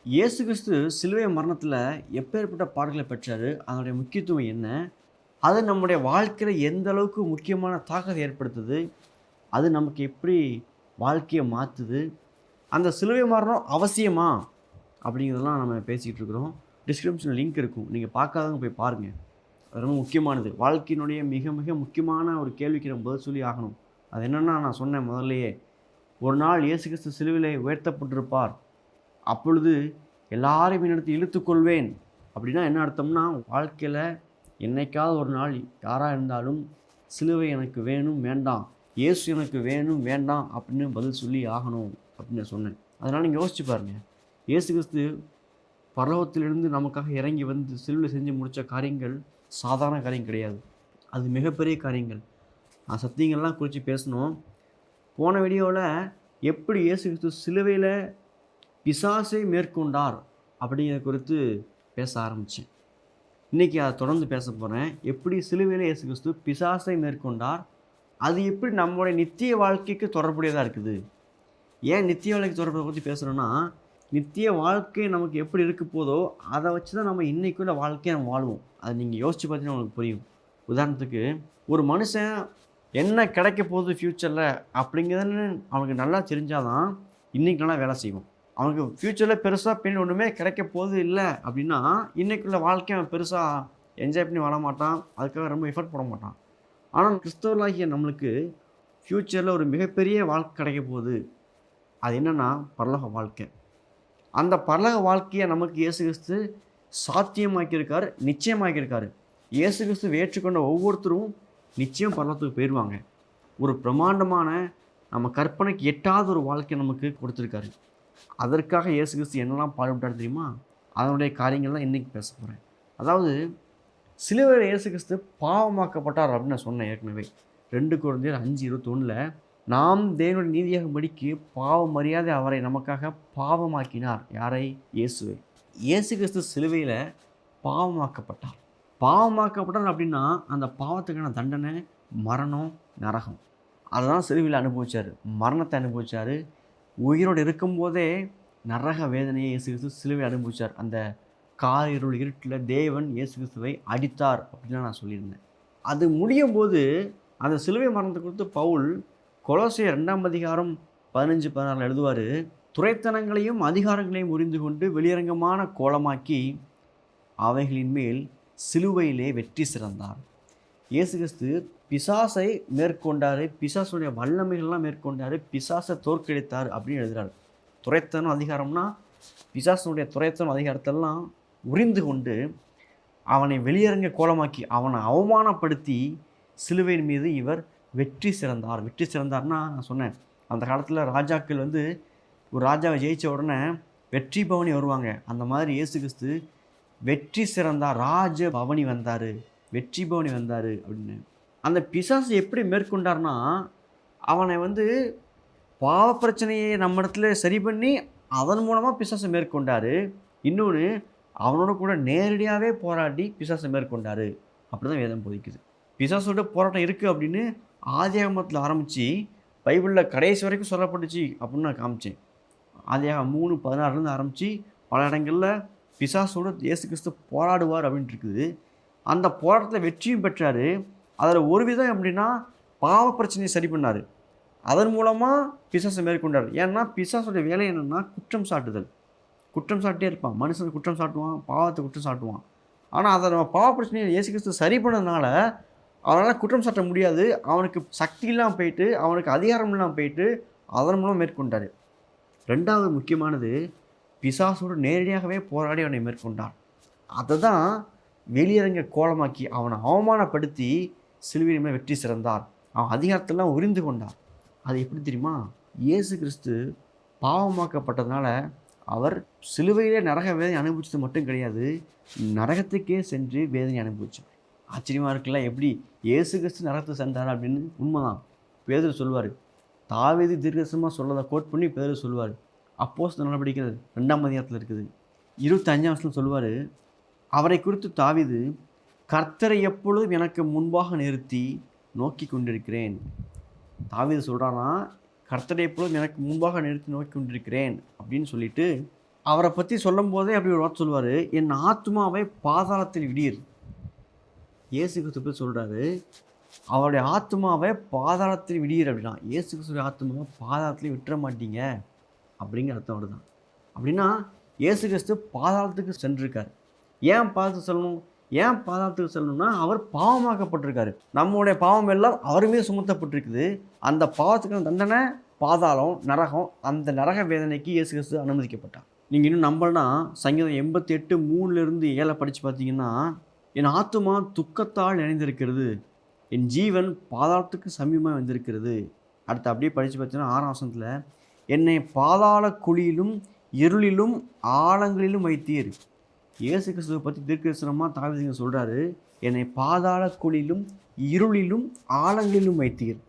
இயேசு கிறிஸ்து சிலுவை மரணத்தில எப்பேற்பட்ட பாடுகளை பெற்றாரு? அதனுடைய முக்கியத்துவம் என்ன? அது நம்முடைய வாழ்க்கையில எந்த அளவுக்கு முக்கியமான தாக்கத்தை ஏற்படுத்துது? அது நமக்கு எப்படி வாழ்க்கைய மாத்துது? அந்த சிலுவை மரணம் அவசியமா? அப்படிங்கிறதெல்லாம் நம்ம பேசிக்கிட்டு இருக்கிறோம். டிஸ்கிரிப்ஷன்ல லிங்க் இருக்கும். நீங்க பார்க்காதவங்க போய் பாருங்க. அது ரொம்ப முக்கியமானது. வாழ்க்கையினுடைய மிக மிக முக்கியமான ஒரு கேள்விக்கு நம்ம பதில் சொல்லி ஆகணும். அது என்னன்னா நான் சொன்னேன் முதல்லயே. ஒரு நாள் இயேசு கிறிஸ்து சிலுவையிலே உயர்த்தப்பட்டிருப்பார். அப்பொழுது எல்லாரையும் என்னிடத்தில் இழுத்துக்கொள்வேன். அப்படின்னா என்ன அர்த்தம்னா, வாழ்க்கையில என்னைக்காவது ஒரு நாள் யாரா இருந்தாலும், சிலுவை எனக்கு வேணும், வேண்டாம். இயேசு எனக்கு வேணும், வேண்டாம் அப்படின்னு பதில் சொல்லி ஆகணும் அப்படின்னு நான் சொன்னேன். அதனால நீங்க யோசிச்சு பாருங்க. இயேசு கிறிஸ்து பரலோகத்திலிருந்து நமக்காக இறங்கி வந்து சிலுவையில செஞ்சு முடிச்ச காரியங்கள் சாதாரண காரியம் கிடையாது. அது மிகப்பெரிய காரியங்கள். சத்தியங்கள்லாம் குறித்து பேசணும். போன வீடியோவில் எப்படி இயேசு கிறிஸ்து சிலுவையில பிசாசை மேற்கொண்டார் அப்படிங்கிறத குறித்து பேச ஆரம்பித்தேன். இன்றைக்கி அதை தொடர்ந்து பேச போகிறேன். எப்படி சிலுவையில் இயேசு கிறிஸ்து பிசாசை மேற்கொண்டார், அது எப்படி நம்மளுடைய நித்திய வாழ்க்கைக்கு தொடர்புடையதாக இருக்குது. ஏன் நித்திய வாழ்க்கைக்கு தொடர்பை பற்றி பேசுகிறோன்னா, நித்திய வாழ்க்கை நமக்கு எப்படி இருக்க போதோ அதை வச்சு தான் நம்ம இன்றைக்குள்ள வாழ்க்கையை நம்ம வாழ்வோம். அது நீங்கள் யோசித்து பார்த்தீங்கன்னா உங்களுக்கு புரியும். உதாரணத்துக்கு ஒரு மனுஷன் என்ன கிடைக்க போகுது ஃப்யூச்சரில் அப்படிங்கிறதுன்னு அவனுக்கு நல்லா தெரிஞ்சால் தான் இன்றைக்கி நல்லா வேலை செய்வோம். அவனுக்கு ஃப்யூச்சரில் பெருசாக பின் ஒன்றுமே கிடைக்க போகுது இல்லை அப்படின்னா, இன்றைக்குள்ள வாழ்க்கையை அவன் பெருசாக என்ஜாய் பண்ணி வாழ மாட்டான். அதுக்காக ரொம்ப எஃபர்ட் போட மாட்டான். ஆனால் கிறிஸ்தவர்களாகிய நம்மளுக்கு ஃப்யூச்சரில் ஒரு மிகப்பெரிய வாழ்க்கை கிடைக்க போகுது. அது என்னென்னா பரலோக வாழ்க்கை. அந்த பரலோக வாழ்க்கையை நமக்கு இயேசு கிறிஸ்து சாத்தியமாக்கியிருக்கார், நிச்சயமாக்கியிருக்காரு. இயேசு கிறிஸ்து ஏற்றுக்கொண்ட ஒவ்வொருத்தரும் நிச்சயம் பரலோகத்துக்கு போயிடுவாங்க. ஒரு பிரம்மாண்டமான நம்ம கற்பனைக்கு எட்டாத ஒரு வாழ்க்கை நமக்கு கொடுத்துருக்காரு. அதற்காக இயேசு கிறிஸ்து என்னெல்லாம் பாடுபட்டார் தெரியுமா? அதனுடைய காரியங்கள்லாம் இன்றைக்கி பேச போகிறேன். அதாவது சிலுவையில் இயேசு கிறிஸ்து பாவமாக்கப்பட்டார் அப்படின்னு நான் சொன்னேன் ஏற்கனவே. 2 கொரிந்தியர் 5:21 நாம் தேவனுடைய நீதியாகும்படிக்கு பாவம் அறியாத அவரை நமக்காக பாவமாக்கினார். யாரை? இயேசுவை. இயேசு கிறிஸ்து சிலுவையில் பாவமாக்கப்பட்டார். பாவமாக்கப்பட்டார் அப்படின்னா அந்த பாவத்துக்கான தண்டனை மரணம், நரகம். அதை தான் சிலுவையில் அனுபவித்தார். மரணத்தை அனுபவித்தார். உயிரோடு இருக்கும்போதே நரக வேதனையை இயேசு கிறிஸ்து சிலுவையில் அனுபவித்தார். அந்த காரிருள் இருட்டில் தேவன் இயேசு கிறிஸ்துவை அடித்தார் அப்படின்னு நான் சொல்லியிருந்தேன். அது முடியும் போது அந்த சிலுவை மரணத்தை குறித்து பவுல் கொலோசியர் 2:15-16 எழுதுவார். துரைத்தனங்களையும் அதிகாரங்களையும் உரிந்து கொண்டு வெளியரங்கமான கோலமாக்கி அவைகளின் மேல் சிலுவையிலே வெற்றி சிறந்தார். இயேசு கிறிஸ்து பிசாசை மேற்கொண்டார், பிசாசுடைய வல்லமைகள்லாம் மேற்கொண்டார், பிசாசை தோற்கடித்தார் அப்படின்னு எழுதுகிறார். துரைத்தனம் அதிகாரம்னா பிசாசனுடைய துரைத்தனம் அதிகாரத்தெல்லாம் உரிந்து கொண்டு அவனை வெளியரங்க கோலமாக்கி அவனை அவமானப்படுத்தி சிலுவையின் மீது இவர் வெற்றி சிறந்தார். வெற்றி சிறந்தார்னா நான் சொன்னேன், அந்த காலத்தில் ராஜாக்கள் வந்து ஒரு ராஜாவை ஜெயித்த உடனே வெற்றி பவனி வருவாங்க. அந்த மாதிரி இயேசு கிறிஸ்து வெற்றி சிறந்தார், ராஜ பவனி வந்தார், வெற்றி பவனி வந்தார் அப்படின்னு. அந்த பிசாசு எப்படி மேற்கொண்டார்னா, அவனை வந்து பாவ பிரச்சனையை நம்ம இடத்துல சரி பண்ணி அதன் மூலமாக பிசாசை மேற்கொண்டார். இன்னொன்று அவனோட கூட நேரடியாகவே போராடி பிசாசை மேற்கொண்டார். அப்படி தான் வேதம் போதிக்குது. பிசாசோட போராட்டம் இருக்குது அப்படின்னு ஆதியாகமத்தில் ஆரம்பித்து பைபிளில் கடைசி வரைக்கும் சொல்லப்பட்டுச்சு அப்படின்னு நான் காமிச்சேன். ஆதியாகமம் 3:16 ஆரம்பித்து பல இடங்களில் பிசாசோட இயேசு கிறிஸ்து போராடுவார் அப்படின்ட்டு இருக்குது. அந்த போராட்டத்தில் வெற்றியும் பெற்றார். அதில் ஒரு விதம் எப்படின்னா பாவ பிரச்சனையை சரி பண்ணார். அதன் மூலமாக பிசாசை மேற்கொண்டார். ஏன்னா பிசாசோடைய வேலை என்னென்னா குற்றம் சாட்டுதல். குற்றம் சாட்டியே இருப்பான். மனுஷன் குற்றம் சாட்டுவான், பாவத்தை குற்றம் சாட்டுவான். ஆனால் அதை நம்ம பாவ பிரச்சனையை இயேசு கிறிஸ்து சரி பண்ணதுனால அவனால் குற்றம் சாட்ட முடியாது. அவனுக்கு சக்தி இல்லாமல் போயிட்டு, அவனுக்கு அதிகாரம் இல்லாமல் போயிட்டு அதன் மூலம் மேற்கொண்டார். 2வது முக்கியமானது, பிசாசோடு நேரடியாகவே போராடி அவனை மேற்கொண்டார். அதை தான் வெளியரங்க கோலமாக்கி அவனை அவமானப்படுத்தி சிலுவையின் மேல் வெற்றி சிறந்தார். அவன் அதிகாரத்தெல்லாம் உரிந்து கொண்டார். அது எப்படி தெரியுமா? இயேசு கிறிஸ்து பாவமாக்கப்பட்டதுனால அவர் சிலுவையிலே நரக வேதனை அனுபவிச்சது மட்டும் கிடையாது, நரகத்துக்கே சென்று வேதனை அனுபவிச்சார். ஆச்சரியமாக இருக்குல்ல? எப்படி இயேசு கிறிஸ்து நரகத்தை சென்றார் அப்படின்னு. உண்மைதான். பேதுரு சொல்லுவார். தாவீது தீர்க்கதரிசனமாக சொல்லதை கோட் பண்ணி பேதுரு சொல்லுவார். அப்போஸ்தலர் நடவடிக்கைகள் 2ஆம் அதிகாரத்தில் இருக்குது. 25ஆம் வசனத்தில் சொல்லுவார், அவரை குறித்து தாவீது, கர்த்தரை எப்பொழுதும் எனக்கு முன்பாக நிறுத்தி நோக்கி கொண்டிருக்கிறேன். தாவீது சொல்கிறானா, கர்த்தரை எப்பொழுதும் எனக்கு முன்பாக நிறுத்தி நோக்கி கொண்டிருக்கிறேன் அப்படின்னு சொல்லிட்டு அவரை பற்றி சொல்லும் போதே அப்படி ஒரு வார்த்தை சொல்லுவார், என் ஆத்மாவை பாதாளத்தில் விடீர். இயேசு கிறிஸ்து பற்றி சொல்கிறாரு, அவருடைய ஆத்மாவை பாதாளத்தில் விடீர் அப்படின்னா, இயேசு கிறிஸ்துடைய ஆத்மாவை பாதாளத்தில் விட்டுற மாட்டீங்க அப்படிங்கிற அர்த்தம் வருதான். அப்படின்னா இயேசு கிறிஸ்து பாதாளத்துக்கு சென்றிருக்கார். ஏன் பாதாளத்துக்கு செல்லணும்? ஏன் பாதாளத்துக்கு செல்லணும்னா, அவர் பாவமாக்கப்பட்டிருக்காரு. நம்முடைய பாவம் எல்லாம் அவருமே சுமத்தப்பட்டிருக்குது. அந்த பாவத்துக்கான தண்டனை பாதாளம், நரகம். அந்த நரக வேதனைக்கு இயேசு கிறிஸ்து அனுமதிக்கப்பட்டார். நீங்கள் இன்னும் நம்பலனா சங்கீதம் 88:3-7 படித்து பார்த்தீங்கன்னா, என் ஆத்துமா துக்கத்தால் இணைந்திருக்கிறது, என் ஜீவன் பாதாளத்துக்கு சமீபமாக வந்திருக்கிறது. அடுத்து அப்படியே படித்து பார்த்தீங்கன்னா 6ஆம் வசனத்தில், என்னை பாதாள குழியிலும் இருளிலும் ஆழங்களிலும் வைத்தீர். இயேசு கிறிஸ்துவை பற்றி தீர்க்கதரிசனமாக தாவீது சொல்கிறாரு, என்னை பாதாள குழியிலும் இருளிலும் ஆழங்களிலும் வைத்தீர்,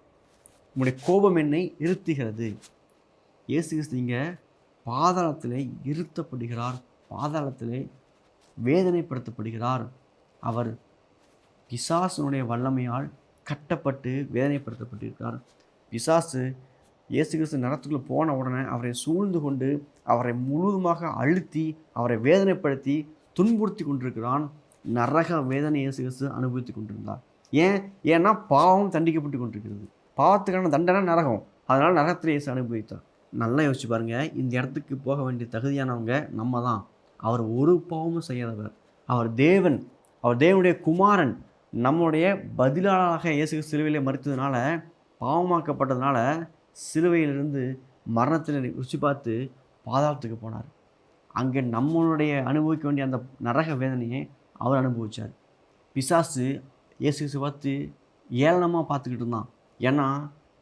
உங்களுடைய கோபம் என்னை இருத்துகிறது. இயேசு கிறிஸ்து இங்கே பாதாளத்திலே இருத்தப்படுகிறார், பாதாளத்திலே வேதனைப்படுத்தப்படுகிறார். அவர் பிசாசுனுடைய வல்லமையால் கட்டப்பட்டு வேதனைப்படுத்தப்பட்டிருக்கிறார். பிசாசு இயேசு கிறிஸ்து நரகத்துக்குள்ளே போன உடனே அவரை சூழ்ந்து கொண்டு அவரை முழுவதுமாக அழுத்தி அவரை வேதனைப்படுத்தி துன்புறுத்தி கொண்டிருக்கிறான். நரக வேதனை இயேசு கிறிஸ்து அனுபவித்து கொண்டிருந்தார். ஏன்னா பாவம் தண்டிக்கப்பட்டு கொண்டிருக்கிறது. பாவத்துக்கான தண்டனை நரகம். அதனால் நரகத்தில் இயேசு அனுபவித்தார். நல்லா யோசிச்சு பாருங்கள், இந்த இடத்துக்கு போக வேண்டிய தகுதியானவங்க நம்ம தான். அவர் ஒரு பாவமும் செய்யாதவர். அவர் தேவன், அவர் தேவனுடைய குமாரன். நம்முடைய பதிலாளராக இயேசு சிலுவையில் மறித்ததுனால, பாவமாக்கப்பட்டதுனால சிலுவையிலிருந்து மரணத்தில் ருசி பார்த்து பாதாளத்துக்கு போனார். அங்கே நம்மளுடைய அனுபவிக்க வேண்டிய அந்த நரக வேதனையை அவர் அனுபவித்தார். பிசாசு இயேசு பார்த்து ஏளனமாக பார்த்துக்கிட்டு இருந்தான். ஏன்னா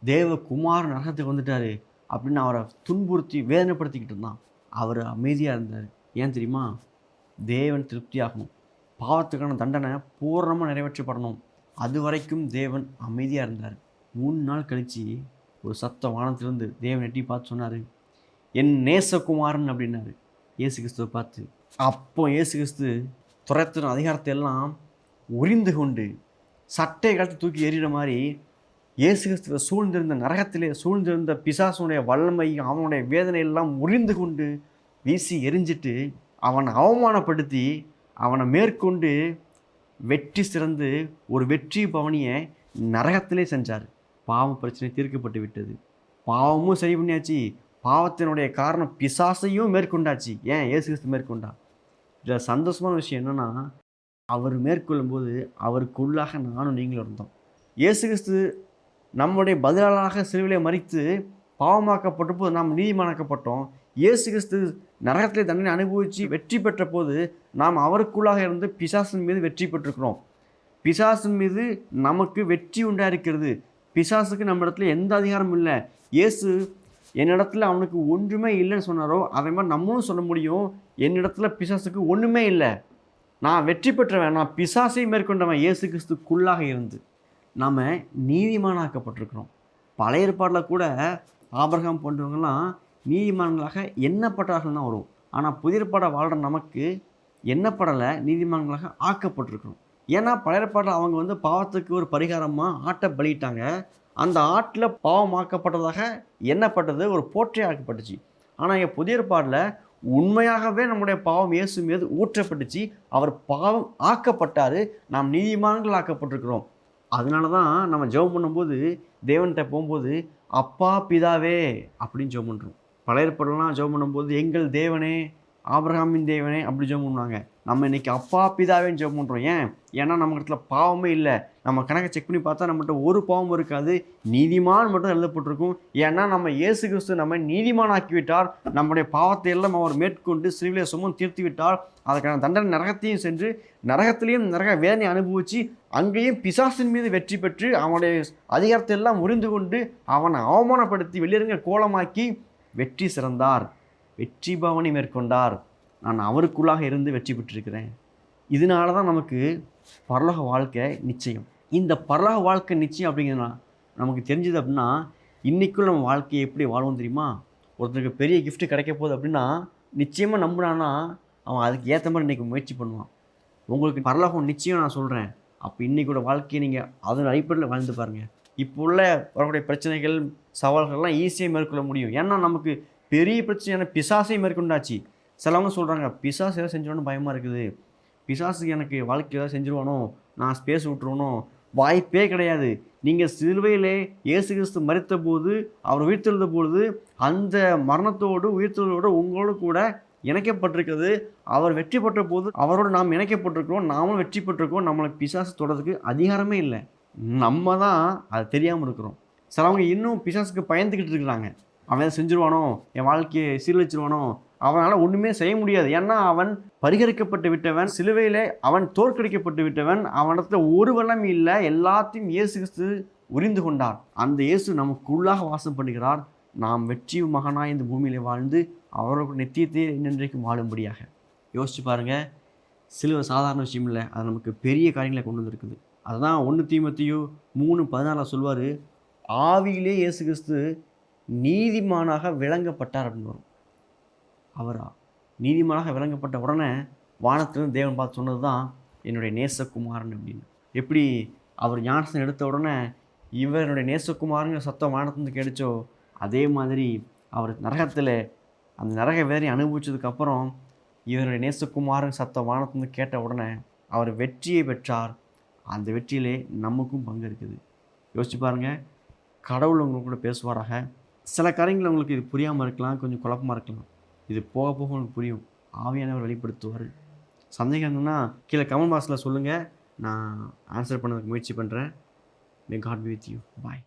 தேவகுமார் நரகத்துக்கு வந்துட்டார் அப்படின்னு அவரை துன்புறுத்தி வேதனைப்படுத்திக்கிட்டு இருந்தான். அவர் அமைதியாக இருந்தார். ஏன் தெரியுமா? தேவன் திருப்தியாகணும், பாவத்துக்கான தண்டனை பூர்ணமாக நிறைவேற்றப்படணும். அது வரைக்கும் தேவன் அமைதியாக இருந்தார். 3 நாள் கழித்து ஒரு சத்தம் வானத்திலிருந்து தேவன் எட்டி பார்த்து சொன்னார், என் நேசகுமாரன் அப்படின்னாரு இயேசு கிறிஸ்துவை பார்த்து. அப்போ இயேசு கிறிஸ்து துரத்தின அதிகாரத்தை எல்லாம் உரிந்து கொண்டு சட்டை காலத்தை தூக்கி எறிகிற மாதிரி இயேசு கிறிஸ்துவை சூழ்ந்திருந்த நரகத்திலே சூழ்ந்திருந்த பிசாசுடைய வல்லமையும் அவனுடைய வேதனையெல்லாம் உரிந்து கொண்டு வீசி எரிஞ்சிட்டு அவனை அவமானப்படுத்தி அவனை மேற்கொண்டு வெற்றி சிறந்து ஒரு வெற்றி பவனியை நரகத்திலே செஞ்சார். பாவ பிரச்சனை தீர்க்கப்பட்டு விட்டது. பாவமும் சரி பண்ணியாச்சு, பாவத்தினுடைய காரணம் பிசாசையும் மேற்கொண்டாச்சு. ஏன் இயேசு கிறிஸ்து மேற்கொண்டா? இதில் சந்தோஷமான விஷயம் என்னென்னா, அவர் மேற்கொள்ளும்போது அவருக்குள்ளாக நானும் நீங்களும் இருந்தோம். இயேசு கிறிஸ்து நம்முடைய பதிலாளராக சிலுவையிலே மரித்து பாவமாக்கப்பட்ட போது நாம் நீதிமானாக்கப்பட்டோம். இயேசு கிறிஸ்து நரகத்திலே தண்டனை அனுபவித்து வெற்றி பெற்ற போது நாம் அவருக்குள்ளாக இருந்து பிசாசின் மீது வெற்றி பெற்றிருக்கிறோம். பிசாசின் மீது நமக்கு வெற்றி உண்டாயிருக்கிறது. பிசாசுக்கு நம்ம இடத்துல எந்த அதிகாரமும் இல்லை. இயேசு என்னிடத்துல அவனுக்கு ஒன்றுமே இல்லைன்னு சொன்னாரோ அதே மாதிரி நம்மளும் சொல்ல முடியும், என்னிடத்துல பிசாசுக்கு ஒன்றுமே இல்லை, நான் வெற்றி பெற்றவன், நான் பிசாசை மேற்கொண்டவன் இயேசு கிறிஸ்துக்குள்ளாக இருந்து. நாம் நீதிமானாக்கப்பட்டிருக்கிறோம். பழைய ஏற்பாட்டில் கூட ஆபிரகாம் போன்றவங்கலாம் நீதிமான்களாக எண்ணப்பட்டார்கள் தான் வரும். ஆனால் புதிய ஏற்பாடை வாழ்கிற நமக்கு எண்ணப்படலை, நீதிமான்களாக ஆக்கப்பட்டிருக்கிறோம். ஏன்னா பழைய ஏற்பாட்டில் அவங்க பாவத்துக்கு ஒரு பரிகாரமாக ஆட்டை பலிட்டாங்க. அந்த ஆட்டில் பாவமாக்கப்பட்டதாக எண்ணப்பட்டது, ஒரு போற்றையாக்கப்பட்டுச்சு. ஆனால் இங்கே புதிய ஏற்பாடில் உண்மையாகவே நம்முடைய பாவம் இயேசு மீது ஊற்றப்பட்டுச்சு. அவர் பாவம் ஆக்கப்பட்டார், நாம் நீதிமான்கள் ஆக்கப்பட்டிருக்கிறோம். அதனால தான் நம்ம ஜெபம் பண்ணும்போது தேவன்கிட்ட போகும்போது அப்பா பிதாவே அப்படின்னு ஜெபம் பண்ணுறோம். பழைய ஏற்பாடுலாம் ஜெபம் பண்ணும்போது எங்கள் தேவனே, ஆபிரகாமின் தேவனே அப்படி ஜெபம் பண்ணுவாங்க. நம்ம இன்றைக்கி அப்பா பிதாவேன்னு ஜெபம் பண்ணுறோம். ஏன்னா நம்ம இடத்துல பாவமே இல்லை. நம்ம கணக்கை செக் பண்ணி பார்த்தா நம்மகிட்ட ஒரு பாவம் இருக்காது, நீதிமான் மட்டும் எழுதப்பட்டிருக்கும். ஏன்னா நம்ம இயேசு கிறிஸ்து நம்ம நீதிமானாக்கி விட்டார். நம்முடைய பாவத்தை எல்லாம் அவர் மேற்கொண்டு சிலுவையிலே சுமந்து தீர்த்து விட்டார். அதுக்கான தண்டனை நரகத்தையும் சென்று நரகத்திலையும் நரக வேதனை அனுபவித்து அங்கேயும் பிசாசின் மீது வெற்றி பெற்று அவனுடைய அதிகாரத்தை எல்லாம் முறிந்து கொண்டு அவனை அவமானப்படுத்தி வெளியிறங்க கோலமாக்கி வெற்றி சிறந்தார், வெற்றி பவனி மேற்கொண்டார். நான் அவருக்குள்ளாக இருந்து வெற்றி பெற்றிருக்கிறேன். இதனால தான் நமக்கு பரலோக வாழ்க்கை நிச்சயம். இந்த பரலோக வாழ்க்கை நிச்சயம் அப்படிங்கிறதுனா நமக்கு தெரிஞ்சது அப்படின்னா, இன்றைக்குள்ள நம்ம வாழ்க்கையை எப்படி வாழ்வோம் தெரியுமா? ஒருத்தருக்கு பெரிய கிஃப்ட்டு கிடைக்க போகுது அப்படின்னா நிச்சயமாக நம்பினான்னா அவன் அதுக்கு ஏற்ற மாதிரி இன்றைக்கி முயற்சி பண்ணுவான். உங்களுக்கு பரலோகம் நிச்சயம் நான் சொல்கிறேன். அப்போ இன்றைக்கூட வாழ்க்கையை நீங்கள் அதன் அடிப்படையில் வாழ்ந்து பாருங்கள். இப்போ உள்ள வரக்கூடிய பிரச்சனைகள் சவால்கள்லாம் ஈஸியாக மேற்கொள்ள முடியும். ஏன்னா நமக்கு பெரிய பிரச்சனையான பிசாசை மேற்கொண்டாச்சு. சிலவங்க சொல்கிறாங்க, பிசாசு ஏதாவது செஞ்சிருவான்னு பயமாக இருக்குது, பிசாசுக்கு எனக்கு வாழ்க்கை ஏதாவது செஞ்சுருவானோ, நான் ஸ்பேஸ் விட்டுருவனோ, வாய்ப்பே கிடையாது. நீங்கள் சிலுவையிலே இயேசு கிறிஸ்து மரித்தபோது, அவர் உயிர்த்தெழுந்த பொழுது, அந்த மரணத்தோடு உயிர்த்தெழுதலோடு உங்களோடு கூட இணைக்கப்பட்டிருக்கிறது. அவர் வெற்றி பெற்ற போது அவரோடு நாம் இணைக்கப்பட்டிருக்கிறோம். நாமளும் வெற்றி பெற்றிருக்கோம். நம்மளை பிசாசு தொடுறதுக்கு அதிகாரமே இல்லை. நம்ம தான் அது தெரியாமல் இருக்கிறோம். சிலவங்க இன்னும் பிசாசுக்கு பயந்துக்கிட்டு இருக்கிறாங்க. அவன் செஞ்சுருவானோ, என் வாழ்க்கையை சீரழிச்சிருவானோ, அவனால் ஒன்றுமே செய்ய முடியாது. ஏன்னா அவன் பரிகரிக்கப்பட்டு விட்டவன், சிலுவையிலே அவன் தோற்கடிக்கப்பட்டு விட்டவன், அவனிடத்துல ஒரு வல்லமை இல்லை. எல்லாத்தையும் இயேசு கிறிஸ்து உரிந்து கொண்டார். அந்த இயேசு நமக்குள்ளாக வாசம் பண்ணுகிறார். நாம் வெற்றி மகனாய் இந்த பூமியிலே வாழ்ந்து அவரோட நித்தியத்தை இன்னென்றைக்கும் வாழும்படியாக. யோசிச்சு பாருங்க, சிலுவை சாதாரண விஷயம் இல்லை, அது நமக்கு பெரிய காரியங்களை கொண்டு வந்திருக்குது. அதுதான் 1 தீமோத்தேயு 3:14 சொல்வார், ஆவியிலே இயேசு கிறிஸ்து நீதிமானாக விளங்கப்பட்டார் அப்படின்னு வரும். அவரா நீதிமானாக விளங்கப்பட்ட உடனே வானத்திலிருந்து தேவன் பார்த்து சொன்னது தான் என்னுடைய நேசகுமாரன் அப்படின்னு. எப்படி அவர் ஞானஸ்நானம் எடுத்த உடனே இவர் என்னுடைய நேசகுமாரங்கிற சத்தம் வானத்திலிருந்து கேட்டுச்சோ, அதே மாதிரி அவர் நரகத்தில் அந்த நரக வேதனை அனுபவிச்சதுக்கப்புறம் இவருடைய நேசகுமாரன் சத்தம் வானத்திலிருந்து கேட்ட உடனே அவர் வெற்றியை பெற்றார். அந்த வெற்றியிலே நமக்கும் பங்கு இருக்குது. யோசிச்சு பாருங்கள், கடவுள் உங்களுக்கு கூட பேசுவாராக. சில காரியங்கள் உங்களுக்கு இது புரியாமல் இருக்கலாம், கொஞ்சம் குழப்பமாக இருக்கலாம். இது போக போக உங்களுக்கு புரியும். ஆவியானவர் வெளிப்படுத்துவார். சந்தேகம் இருந்ததுன்னா கீழே கமெண்ட் பாக்ஸில் சொல்லுங்கள், நான் ஆன்சர் பண்ணதுக்கு முயற்சி பண்ணுறேன். May God be with you. Bye.